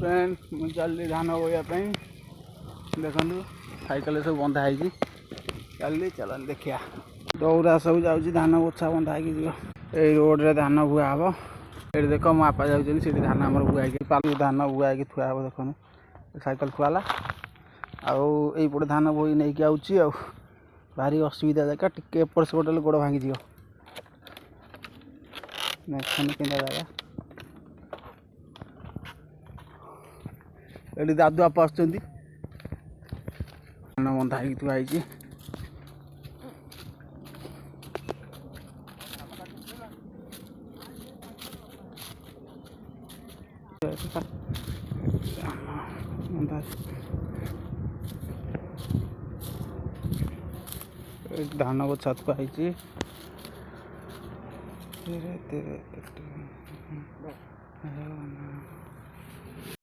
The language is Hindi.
फ्रेंड मुझे चलि धान बोईवाई देखु साइकेल सब बंधा है चलि चल देखिया दौरा सब जाऊँगी धान बोछा बंधा है रोड रे धान बुआ हम ये देख मो बापा जाऊँगी धान आम बुआ धान बुआ थुआ हम देखने साइकेल थुआला आउपटे धान बोई नहीं आऊँगी भारी असुविधा जगह टिके एपट सेपट गोड़ भांगी देखने के जगह ये दादू आप धान बंधा है थुआई धान बोछा थुआई